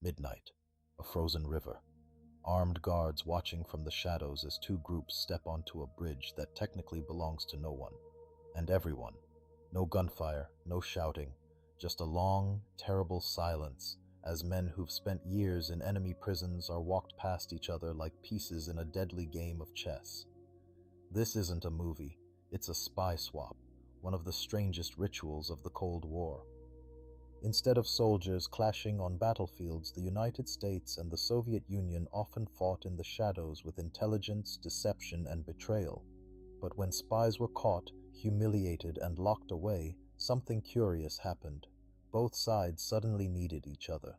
Midnight, a frozen river. Armed guards watching from the shadows as two groups step onto a bridge that technically belongs to no one. And everyone. No gunfire, no shouting, just a long, terrible silence as men who've spent years in enemy prisons are walked past each other like pieces in a deadly game of chess. This isn't a movie, it's a spy swap, one of the strangest rituals of the Cold War. Instead of soldiers clashing on battlefields, the United States and the Soviet Union often fought in the shadows with intelligence, deception, and betrayal. But when spies were caught, humiliated, and locked away, something curious happened. Both sides suddenly needed each other.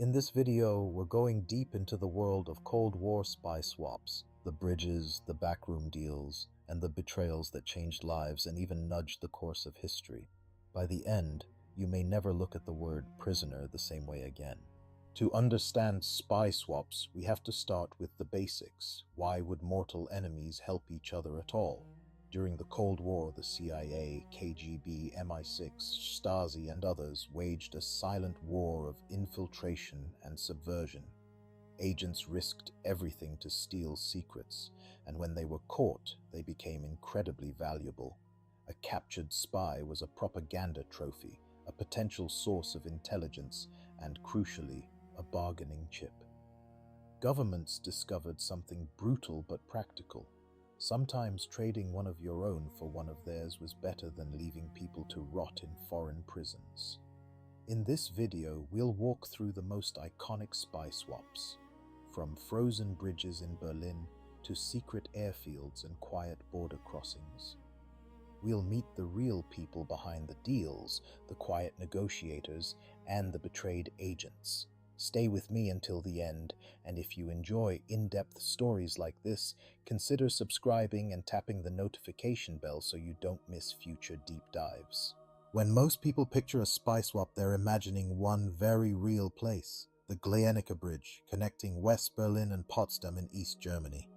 In this video, we're going deep into the world of Cold War spy swaps, the bridges, the backroom deals, and the betrayals that changed lives and even nudged the course of history. By the end, you may never look at the word prisoner the same way again. To understand spy swaps, we have to start with the basics. Why would mortal enemies help each other at all? During the Cold War, the CIA, KGB, MI6, Stasi, and others waged a silent war of infiltration and subversion. Agents risked everything to steal secrets, and when they were caught, they became incredibly valuable. A captured spy was a propaganda trophy, a potential source of intelligence, and crucially, a bargaining chip. Governments discovered something brutal but practical. Sometimes trading one of your own for one of theirs was better than leaving people to rot in foreign prisons. In this video, we'll walk through the most iconic spy swaps, from frozen bridges in Berlin to secret airfields and quiet border crossings. We'll meet the real people behind the deals, the quiet negotiators, and the betrayed agents. Stay with me until the end, and if you enjoy in-depth stories like this, consider subscribing and tapping the notification bell so you don't miss future deep dives. When most people picture a spy swap, they're imagining one very real place, the Glienicke Bridge, connecting West Berlin and Potsdam in East Germany.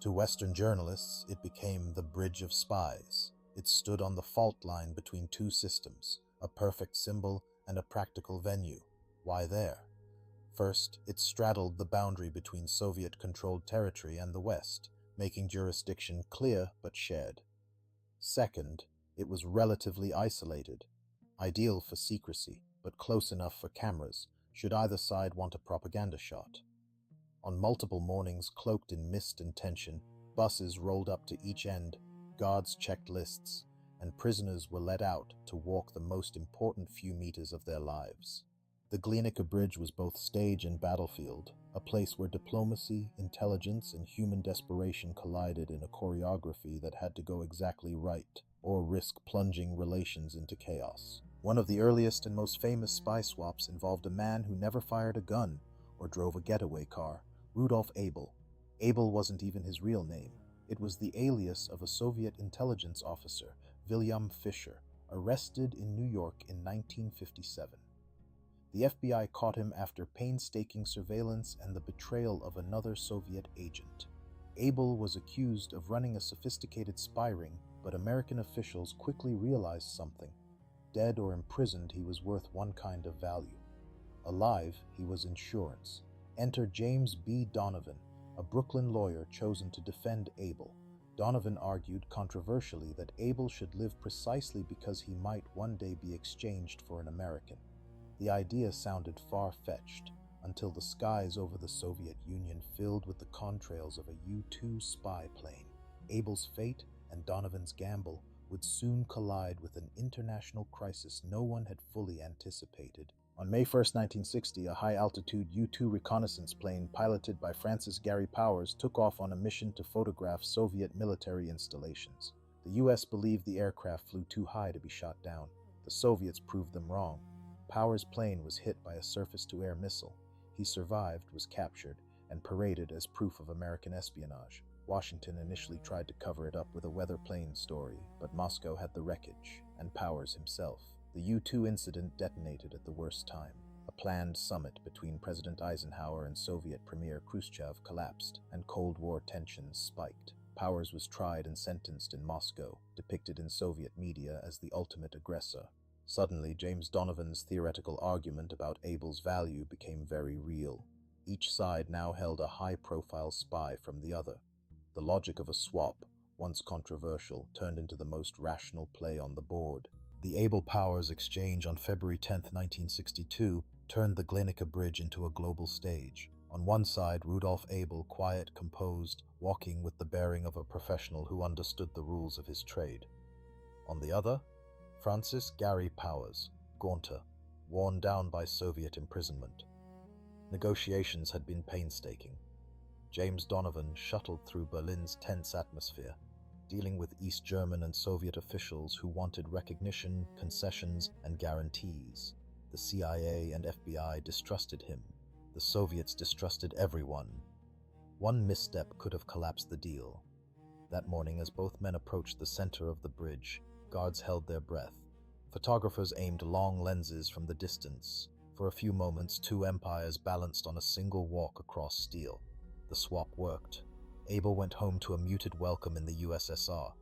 To Western journalists, it became the Bridge of Spies. It stood on the fault line between two systems, a perfect symbol and a practical venue. Why there? First, it straddled the boundary between Soviet-controlled territory and the West, making jurisdiction clear but shared. Second, it was relatively isolated, ideal for secrecy, but close enough for cameras, should either side want a propaganda shot. On multiple mornings, cloaked in mist and tension, buses rolled up to each end, guards checked lists, and prisoners were let out to walk the most important few meters of their lives. The Glienicke Bridge was both stage and battlefield, a place where diplomacy, intelligence, and human desperation collided in a choreography that had to go exactly right, or risk plunging relations into chaos. One of the earliest and most famous spy swaps involved a man who never fired a gun or drove a getaway car, Rudolf Abel. Abel wasn't even his real name. It was the alias of a Soviet intelligence officer, William Fischer, arrested in New York in 1957. The FBI caught him after painstaking surveillance and the betrayal of another Soviet agent. Abel was accused of running a sophisticated spy ring, but American officials quickly realized something. Dead or imprisoned, he was worth one kind of value. Alive, he was insurance. Enter James B. Donovan, a Brooklyn lawyer chosen to defend Abel. Donovan argued controversially that Abel should live precisely because he might one day be exchanged for an American. The idea sounded far-fetched until the skies over the Soviet Union filled with the contrails of a U-2 spy plane. Abel's fate and Donovan's gamble would soon collide with an international crisis no one had fully anticipated. On May 1, 1960, a high-altitude U-2 reconnaissance plane piloted by Francis Gary Powers took off on a mission to photograph Soviet military installations. The U.S. believed the aircraft flew too high to be shot down. The Soviets proved them wrong. Powers' plane was hit by a surface-to-air missile. He survived, was captured, and paraded as proof of American espionage. Washington initially tried to cover it up with a weather plane story, but Moscow had the wreckage, and Powers himself. The U-2 incident detonated at the worst time. A planned summit between President Eisenhower and Soviet Premier Khrushchev collapsed, and Cold War tensions spiked. Powers was tried and sentenced in Moscow, depicted in Soviet media as the ultimate aggressor. Suddenly, James Donovan's theoretical argument about Abel's value became very real. Each side now held a high-profile spy from the other. The logic of a swap, once controversial, turned into the most rational play on the board. The Abel-Powers exchange on February 10, 1962, turned the Glienicke Bridge into a global stage. On one side, Rudolf Abel, quiet, composed, walking with the bearing of a professional who understood the rules of his trade. On the other, Francis Gary Powers, gaunter, worn down by Soviet imprisonment. Negotiations had been painstaking. James Donovan shuttled through Berlin's tense atmosphere, dealing with East German and Soviet officials who wanted recognition, concessions, and guarantees. The CIA and FBI distrusted him. The Soviets distrusted everyone. One misstep could have collapsed the deal. That morning, as both men approached the center of the bridge, guards held their breath. Photographers aimed long lenses from the distance. For a few moments, two empires balanced on a single walk across steel. The swap worked. Abel went home to a muted welcome in the USSR.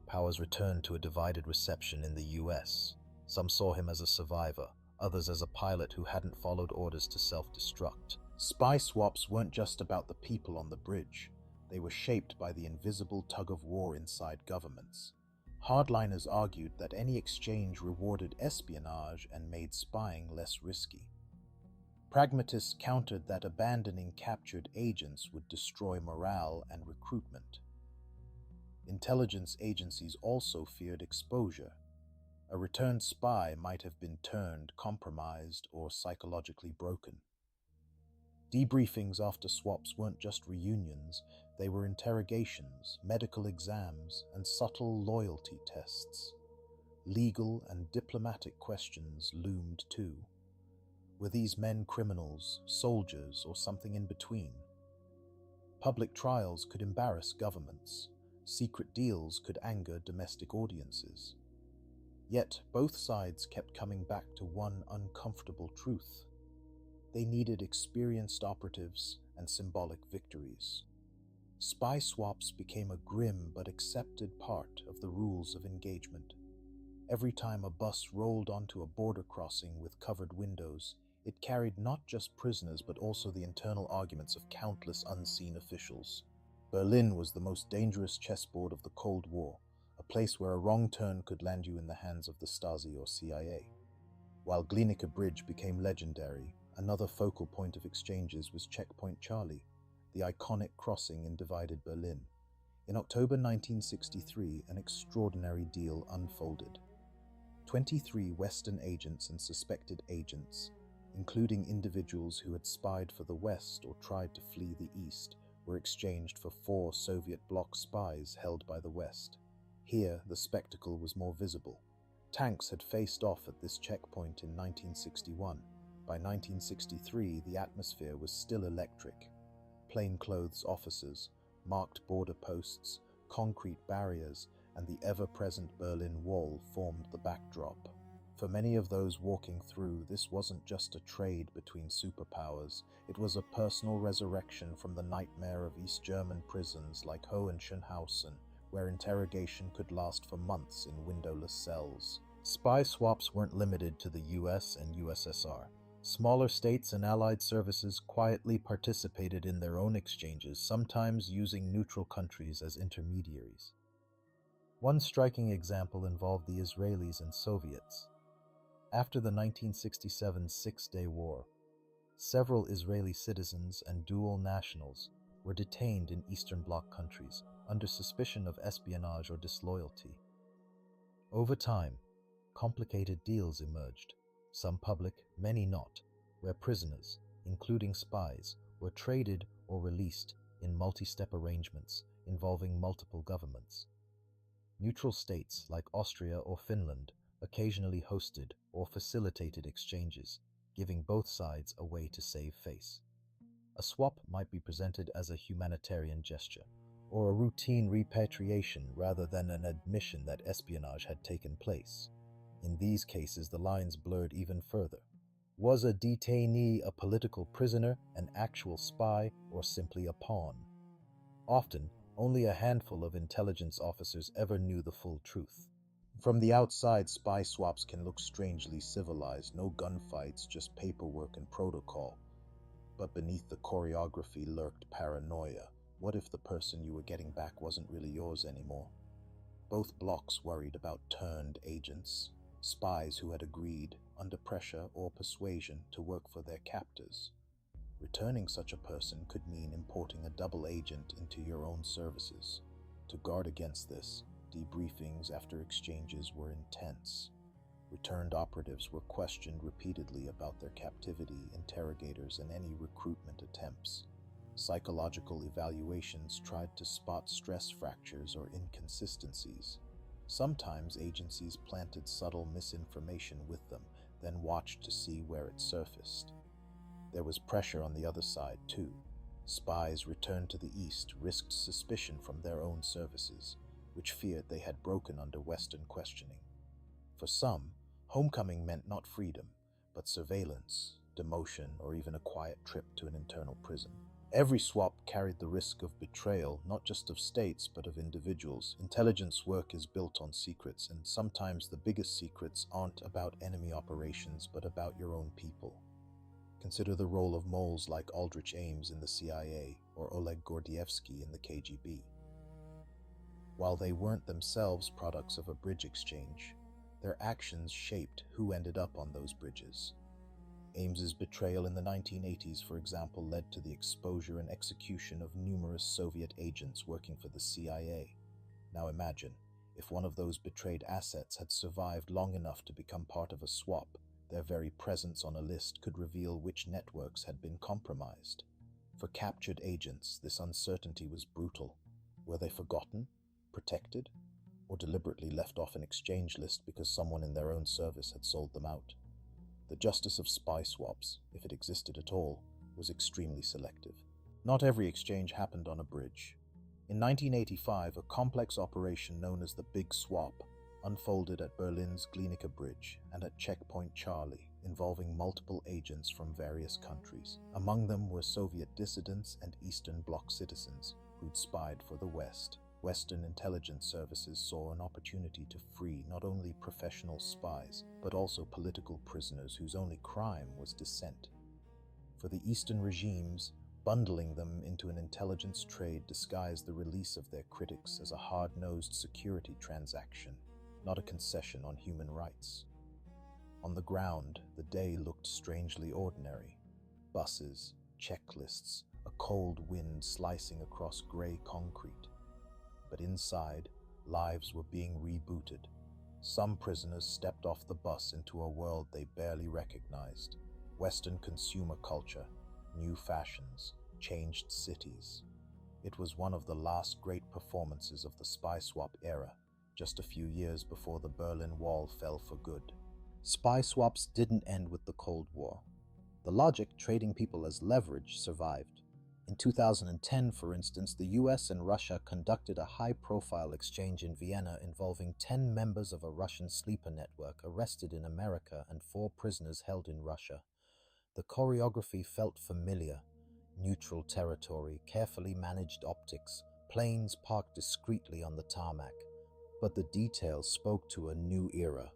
Powers returned to a divided reception in the US. Some saw him as a survivor, others as a pilot who hadn't followed orders to self-destruct. Spy swaps weren't just about the people on the bridge. They were shaped by the invisible tug-of-war inside governments. Hardliners argued that any exchange rewarded espionage and made spying less risky. Pragmatists countered that abandoning captured agents would destroy morale and recruitment. Intelligence agencies also feared exposure. A returned spy might have been turned, compromised, or psychologically broken. Debriefings after swaps weren't just reunions, they were interrogations, medical exams, and subtle loyalty tests. Legal and diplomatic questions loomed too. Were these men criminals, soldiers, or something in between? Public trials could embarrass governments. Secret deals could anger domestic audiences. Yet both sides kept coming back to one uncomfortable truth. They needed experienced operatives and symbolic victories. Spy swaps became a grim but accepted part of the rules of engagement. Every time a bus rolled onto a border crossing with covered windows, it carried not just prisoners but also the internal arguments of countless unseen officials. Berlin was the most dangerous chessboard of the Cold War, a place where a wrong turn could land you in the hands of the Stasi or CIA. While Glienicke Bridge became legendary, another focal point of exchanges was Checkpoint Charlie, the iconic crossing in divided Berlin. In October 1963, an extraordinary deal unfolded. 23 Western agents and suspected agents, including individuals who had spied for the West or tried to flee the East, were exchanged for 4 Soviet bloc spies held by the West. Here, the spectacle was more visible. Tanks had faced off at this checkpoint in 1961. By 1963, the atmosphere was still electric. Plainclothes officers, marked border posts, concrete barriers, and the ever-present Berlin Wall formed the backdrop. For many of those walking through, this wasn't just a trade between superpowers, it was a personal resurrection from the nightmare of East German prisons like Hohenschönhausen, where interrogation could last for months in windowless cells. Spy swaps weren't limited to the US and USSR. Smaller states and allied services quietly participated in their own exchanges, sometimes using neutral countries as intermediaries. One striking example involved the Israelis and Soviets. After the 1967 Six-Day War, several Israeli citizens and dual nationals were detained in Eastern Bloc countries under suspicion of espionage or disloyalty. Over time, complicated deals emerged, some public, many not, where prisoners, including spies, were traded or released in multi-step arrangements involving multiple governments. Neutral states like Austria or Finland occasionally hosted or facilitated exchanges, giving both sides a way to save face. A swap might be presented as a humanitarian gesture, or a routine repatriation rather than an admission that espionage had taken place. In these cases, the lines blurred even further. Was a detainee a political prisoner, an actual spy, or simply a pawn? Often, only a handful of intelligence officers ever knew the full truth. From the outside, spy swaps can look strangely civilized. No gunfights, just paperwork and protocol. But beneath the choreography lurked paranoia. What if the person you were getting back wasn't really yours anymore? Both blocs worried about turned agents, spies who had agreed, under pressure or persuasion, to work for their captors. Returning such a person could mean importing a double agent into your own services. To guard against this, debriefings after exchanges were intense. Returned operatives were questioned repeatedly about their captivity, interrogators, and any recruitment attempts. Psychological evaluations tried to spot stress fractures or inconsistencies. Sometimes agencies planted subtle misinformation with them, then watched to see where it surfaced. There was pressure on the other side, too. Spies returned to the East risked suspicion from their own services, which feared they had broken under Western questioning. For some, homecoming meant not freedom, but surveillance, demotion, or even a quiet trip to an internal prison. Every swap carried the risk of betrayal, not just of states, but of individuals. Intelligence work is built on secrets, and sometimes the biggest secrets aren't about enemy operations, but about your own people. Consider the role of moles like Aldrich Ames in the CIA or Oleg Gordievsky in the KGB. While they weren't themselves products of a bridge exchange, their actions shaped who ended up on those bridges. Ames's betrayal in the 1980s, for example, led to the exposure and execution of numerous Soviet agents working for the CIA. Now imagine, if one of those betrayed assets had survived long enough to become part of a swap, their very presence on a list could reveal which networks had been compromised. For captured agents, this uncertainty was brutal. Were they forgotten, protected, or deliberately left off an exchange list because someone in their own service had sold them out? The justice of spy swaps, if it existed at all, was extremely selective. Not every exchange happened on a bridge. In 1985, a complex operation known as the Big Swap unfolded at Berlin's Glienicke Bridge and at Checkpoint Charlie, involving multiple agents from various countries. Among them were Soviet dissidents and Eastern Bloc citizens who'd spied for the West. Western intelligence services saw an opportunity to free not only professional spies, but also political prisoners whose only crime was dissent. For the Eastern regimes, bundling them into an intelligence trade disguised the release of their critics as a hard-nosed security transaction, not a concession on human rights. On the ground, the day looked strangely ordinary. Buses, checklists, a cold wind slicing across gray concrete. But inside, lives were being rebooted. Some prisoners stepped off the bus into a world they barely recognized. Western consumer culture, new fashions, changed cities. It was one of the last great performances of the spy swap era, just a few years before the Berlin Wall fell for good. Spy swaps didn't end with the Cold War. The logic, trading people as leverage, survived. In 2010, for instance, the US and Russia conducted a high-profile exchange in Vienna involving 10 members of a Russian sleeper network arrested in America and 4 prisoners held in Russia. The choreography felt familiar. Neutral territory, carefully managed optics, planes parked discreetly on the tarmac. But the details spoke to a new era.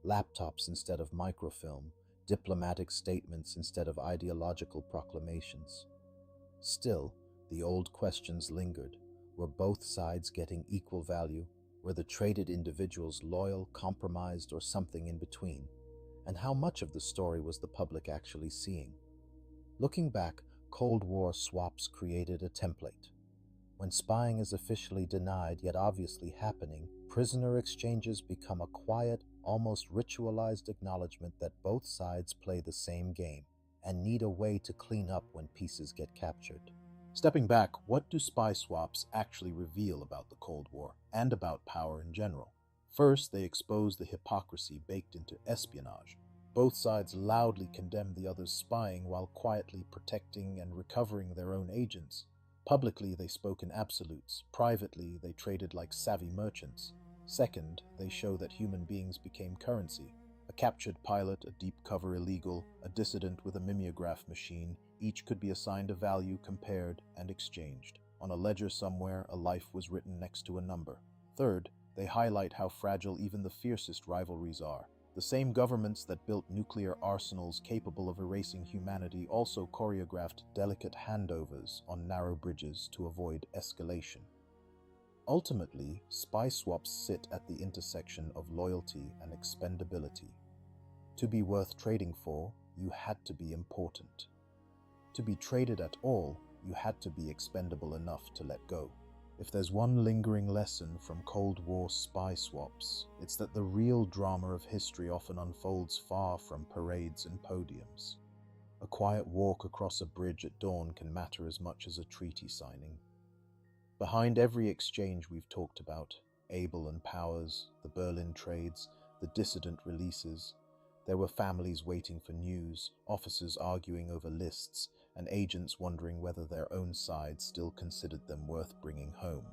Laptops instead of microfilm, diplomatic statements instead of ideological proclamations. Still, the old questions lingered. Were both sides getting equal value? Were the traded individuals loyal, compromised, or something in between? And how much of the story was the public actually seeing? Looking back, Cold War swaps created a template. When spying is officially denied yet obviously happening, prisoner exchanges become a quiet, almost ritualized acknowledgement that both sides play the same game and need a way to clean up when pieces get captured. Stepping back, what do spy swaps actually reveal about the Cold War and about power in general? First, they expose the hypocrisy baked into espionage. Both sides loudly condemn the other's spying while quietly protecting and recovering their own agents. Publicly, they spoke in absolutes. Privately, they traded like savvy merchants. Second, they show that human beings became currency. A captured pilot, a deep cover illegal, a dissident with a mimeograph machine, each could be assigned a value, compared, and exchanged. On a ledger somewhere, a life was written next to a number. Third, They highlight how fragile even the fiercest rivalries are. The same governments that built nuclear arsenals capable of erasing humanity also choreographed delicate handovers on narrow bridges to avoid escalation. Ultimately, spy swaps sit at the intersection of loyalty and expendability. To be worth trading for, you had to be important. To be traded at all, you had to be expendable enough to let go. If there's one lingering lesson from Cold War spy swaps, it's that the real drama of history often unfolds far from parades and podiums. A quiet walk across a bridge at dawn can matter as much as a treaty signing. Behind every exchange we've talked about, Abel and Powers, the Berlin trades, the dissident releases, there were families waiting for news, officers arguing over lists, and agents wondering whether their own side still considered them worth bringing home.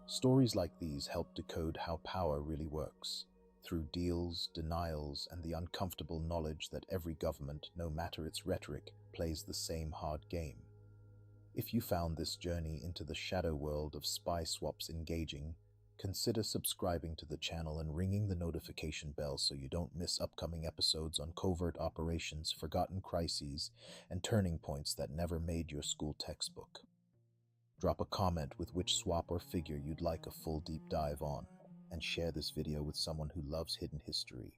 Stories like these help decode how power really works, through deals, denials, and the uncomfortable knowledge that every government, no matter its rhetoric, plays the same hard game. If you found this journey into the shadow world of spy swaps engaging, consider subscribing to the channel and ringing the notification bell so you don't miss upcoming episodes on covert operations, forgotten crises, and turning points that never made your school textbook. Drop a comment with which swap or figure you'd like a full deep dive on, and share this video with someone who loves hidden history.